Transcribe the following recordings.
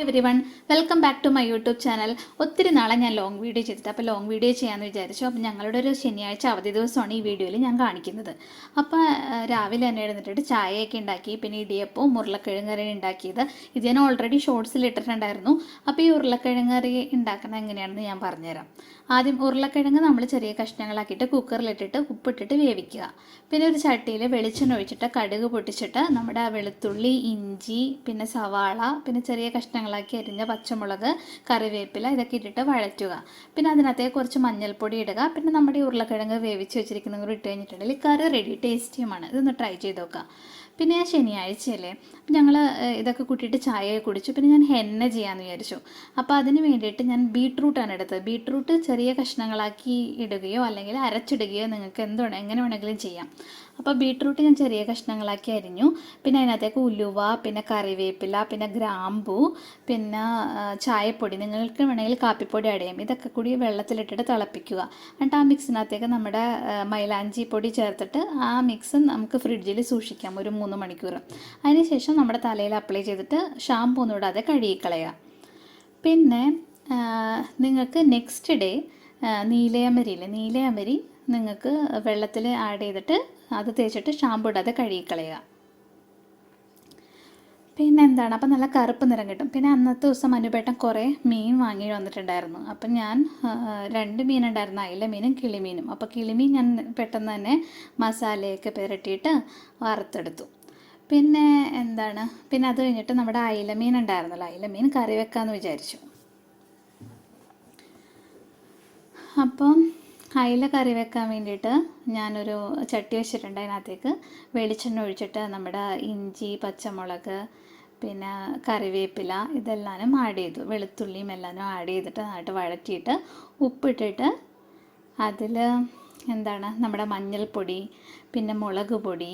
Every one welcome back to my YouTube channel. ഒത്തിരി നാളെ ഞാൻ ലോങ് വീഡിയോ ചെയ്തിട്ട് അപ്പോൾ ലോങ് വീഡിയോ ചെയ്യാമെന്ന് വിചാരിച്ചു. അപ്പോൾ ഞങ്ങളുടെ ഒരു ശനിയാഴ്ച അവധി ദിവസമാണ് ഈ വീഡിയോയിൽ ഞാൻ കാണിക്കുന്നത്. അപ്പോൾ രാവിലെ തന്നെ എഴുന്നേറ്റിട്ട് ചായയൊക്കെ ഉണ്ടാക്കി, പിന്നെ ഇടിയപ്പവും ഉരുളക്കിഴങ്ങ് കറി ഉണ്ടാക്കിയത് ഇത് ഞാൻ ഓൾറെഡി ഷോർട്സിൽ ഇട്ടിട്ടുണ്ടായിരുന്നു. അപ്പോൾ ഈ ഉരുളക്കിഴങ്ങ് കറി ഉണ്ടാക്കുന്നത് എങ്ങനെയാണെന്ന് ഞാൻ പറഞ്ഞുതരാം. ആദ്യം ഉരുളക്കിഴങ്ങ് നമ്മൾ ചെറിയ കഷ്ണങ്ങളാക്കിയിട്ട് കുക്കറിലിട്ടിട്ട് ഉപ്പിട്ടിട്ട് വേവിക്കുക. പിന്നെ ഒരു ചട്ടിയിൽ വെളിച്ചെണ്ണ ഒഴിച്ചിട്ട് കടുക് പൊട്ടിച്ചിട്ട് നമ്മുടെ വെളുത്തുള്ളി, ഇഞ്ചി, പിന്നെ സവാള, പിന്നെ ചെറിയ കഷ്ണങ്ങളാക്കി അരിഞ്ഞ പച്ചമുളക്, കറിവേപ്പില ഇതൊക്കെ ഇട്ടിട്ട് വഴറ്റുക. പിന്നെ അതിനകത്തേക്ക് കുറച്ച് മഞ്ഞൾപ്പൊടി ഇടുക. പിന്നെ നമ്മുടെ ഉരുളക്കിഴങ്ങ് വേവിച്ച് വെച്ചിരിക്കുന്നത് കൂടി ഇട്ട് കഴിഞ്ഞിട്ടുണ്ടെങ്കിൽ കറി റെഡി. ടേസ്റ്റിയുമാണ്. ഇതൊന്ന് ട്രൈ ചെയ്ത് നോക്കുക. പിന്നെ ഞാൻ ശനിയാഴ്ചയല്ലേ ഞങ്ങൾ ഇതൊക്കെ കൂട്ടിയിട്ട് ചായ കുടിച്ചു. പിന്നെ ഞാൻ ഹെന്ന ചെയ്യാമെന്ന് വിചാരിച്ചു. അപ്പോൾ അതിന് വേണ്ടിയിട്ട് ഞാൻ ബീട്രൂട്ടാണ് എടുത്തത്. ബീട്രൂട്ട് ചെറിയ കഷ്ണങ്ങളാക്കി ഇടുകയോ അല്ലെങ്കിൽ അരച്ചിടുകയോ നിങ്ങൾക്ക് എങ്ങനെ വേണമെങ്കിലും ചെയ്യാം. അപ്പോൾ ബീട്രൂട്ട് ഞാൻ ചെറിയ കഷ്ണങ്ങളാക്കി അരിഞ്ഞു. പിന്നെ അതിനകത്തേക്ക് ഉലുവ, പിന്നെ കറിവേപ്പില, പിന്നെ ഗ്രാമ്പൂ, പിന്നെ ചായപ്പൊടി, നിങ്ങൾക്ക് വേണമെങ്കിൽ കാപ്പിപ്പൊടി ആഡ് ചെയ്യാം. ഇതൊക്കെ കൂടി വെള്ളത്തിലിട്ടിട്ട് തിളപ്പിക്കുക. എന്നിട്ട് ആ മിക്സിനകത്തേക്ക് നമ്മുടെ മൈലാഞ്ചി പൊടി ചേർത്തിട്ട് ആ മിക്സ് നമുക്ക് ഫ്രിഡ്ജിൽ സൂക്ഷിക്കാം ഒരു 3 മണിക്കൂർ. അതിനുശേഷം നമ്മുടെ തലയിൽ അപ്ലൈ ചെയ്തിട്ട് ഷാമ്പൂ ഒന്നും ഇടാതെ കഴുകിക്കളയുക. പിന്നെ നിങ്ങൾക്ക് നെക്സ്റ്റ് ഡേ നീലയമരി നിങ്ങൾക്ക് വെള്ളത്തിൽ ആഡ് ചെയ്തിട്ട് അത് തേച്ചിട്ട് ഷാമ്പൂ ഇടാതെ കഴുകിക്കളയുക. പിന്നെ എന്താണ്, അപ്പം നല്ല കറുപ്പ് നിറം കിട്ടും. പിന്നെ അന്നത്തെ ദിവസം അനുപേട്ടൻ കുറേ മീൻ വാങ്ങി വന്നിട്ടുണ്ടായിരുന്നു. അപ്പം ഞാൻ 2 മീനുണ്ടായിരുന്നു, അയില മീനും കിളിമീനും. അപ്പോൾ കിളിമീൻ ഞാൻ പെട്ടെന്ന് തന്നെ മസാലയൊക്കെ പുരട്ടിയിട്ട് വറുത്തെടുത്തു. പിന്നെ എന്താണ്, പിന്നെ അത് കഴിഞ്ഞിട്ട് നമ്മുടെ അയിലമീൻ ഉണ്ടായിരുന്നല്ലോ, അയിലമീൻ കറി വെക്കാമെന്ന് വിചാരിച്ചു. അപ്പം അയില കറി വെക്കാൻ വേണ്ടിയിട്ട് ഞാനൊരു ചട്ടി വെച്ചിട്ടുണ്ട്. അതിനകത്തേക്ക് വെളിച്ചെണ്ണ ഒഴിച്ചിട്ട് നമ്മുടെ ഇഞ്ചി, പച്ചമുളക്, പിന്നെ കറിവേപ്പില ഇതെല്ലാനും ആഡ് ചെയ്തു. വെളുത്തുള്ളിയും എല്ലാനും ആഡ് ചെയ്തിട്ട് നന്നായിട്ട് വഴറ്റിയിട്ട് ഉപ്പിട്ടിട്ട് അതിൽ എന്താണ് നമ്മുടെ മഞ്ഞൾപ്പൊടി, പിന്നെ മുളക് പൊടി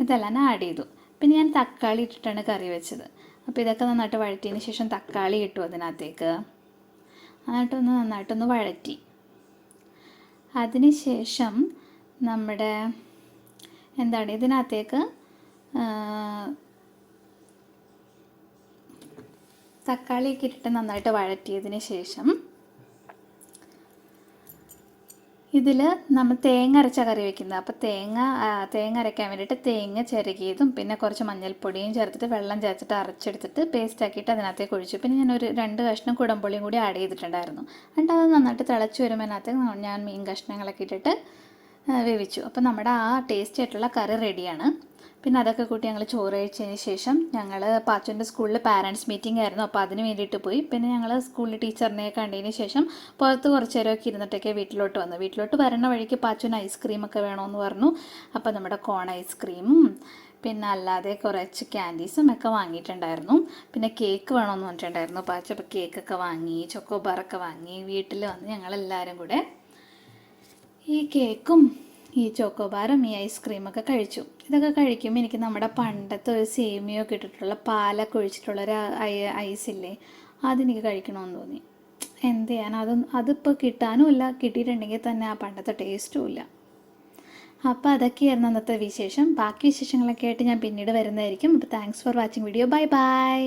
ഇതെല്ലാം ആഡ് ചെയ്തു. പിന്നെ ഞാൻ തക്കാളി ഇട്ടിട്ടാണ് കറി വെച്ചത്. അപ്പോൾ ഇതൊക്കെ നന്നായിട്ട് വഴറ്റിയതിന് ശേഷം തക്കാളി ഇട്ടു അതിനകത്തേക്ക്. നന്നായിട്ടൊന്ന് വഴറ്റി. അതിനുശേഷം നമ്മുടെ എന്താണ് ഇതിനകത്തേക്ക് തക്കാളിയൊക്കെ ഇട്ടിട്ട് നന്നായിട്ട് വഴറ്റിയതിന് ശേഷം ഇതിൽ നമ്മൾ തേങ്ങ അരച്ച കറി വയ്ക്കുന്നത്. അപ്പോൾ തേങ്ങ അരയ്ക്കാൻ വേണ്ടിയിട്ട് തേങ്ങ ചിരകിയതും പിന്നെ കുറച്ച് മഞ്ഞൾപ്പൊടിയും ചേർത്തിട്ട് വെള്ളം ചേർത്തിട്ട് അരച്ചെടുത്തിട്ട് പേസ്റ്റ് ആക്കിയിട്ട് അതിനകത്തേക്ക് ഒഴിച്ചു. പിന്നെ ഞാനൊരു 2 കഷ്ണം കുടംപുളിയും കൂടി ആഡ് ചെയ്തിട്ടുണ്ടായിരുന്നു. എന്നിട്ട് അത് നന്നായിട്ട് തിളച്ച് വരുമ്പോൾ അതിനകത്ത് ഞാൻ മീൻ കഷ്ണങ്ങളൊക്കെ ഇട്ടിട്ട് വേവിച്ചു. അപ്പോൾ നമ്മുടെ ആ ടേസ്റ്റി ആയിട്ടുള്ള കറി റെഡിയാണ്. പിന്നെ അതൊക്കെ കൂട്ടി ഞങ്ങൾ ചോറ് കഴിച്ചതിന് ശേഷം ഞങ്ങൾ പാച്ചുവിൻ്റെ സ്കൂളിൽ പാരൻസ് മീറ്റിംഗ് ആയിരുന്നു. അപ്പോൾ അതിന് വേണ്ടിയിട്ട് പോയി. പിന്നെ ഞങ്ങൾ സ്കൂളിൽ ടീച്ചറിനെ കണ്ടതിന് ശേഷം പുറത്ത് കുറച്ച് നേരമൊക്കെ ഇരുന്നിട്ടൊക്കെ വീട്ടിലോട്ട് വന്നു. വീട്ടിലോട്ട് വരണ വഴിക്ക് പാച്ചുവിന് ഐസ്ക്രീമൊക്കെ വേണമെന്ന് പറഞ്ഞു. അപ്പോൾ നമ്മുടെ കോൺ ഐസ്ക്രീമും പിന്നെ അല്ലാതെ കുറച്ച് ക്യാൻഡീസും ഒക്കെ വാങ്ങിയിട്ടുണ്ടായിരുന്നു. പിന്നെ കേക്ക് വേണമെന്ന് പറഞ്ഞിട്ടുണ്ടായിരുന്നു പാച്ചു. അപ്പോൾ കേക്കൊക്കെ വാങ്ങി, ചോക്കോബാറൊക്കെ വാങ്ങി. വീട്ടിൽ വന്ന് ഞങ്ങളെല്ലാവരും കൂടെ ഈ കേക്കും ഈ ചോക്കോബാറും ഈ ഐസ്ക്രീമൊക്കെ കഴിച്ചു. ഇതൊക്കെ കഴിക്കുമ്പോൾ എനിക്ക് നമ്മുടെ പണ്ടത്തെ ഒരു സേമിയൊക്കെ ഇട്ടിട്ടുള്ള പാലൊക്കെ ഒഴിച്ചിട്ടുള്ളൊരു ഐസില്ലേ, അതെനിക്ക് കഴിക്കണമെന്ന് തോന്നി. എന്ത് ചെയ്യാൻ, അതിപ്പോൾ കിട്ടാനും ഇല്ല. കിട്ടിയിട്ടുണ്ടെങ്കിൽ തന്നെ ആ പണ്ടത്തെ ടേസ്റ്റും ഇല്ല. അപ്പോൾ അതൊക്കെയായിരുന്നു അന്നത്തെ വിശേഷം. ബാക്കി വിശേഷങ്ങളൊക്കെ ആയിട്ട് ഞാൻ പിന്നീട് വരുന്നതായിരിക്കും. അപ്പോൾ thanks for watching video. Bye bye.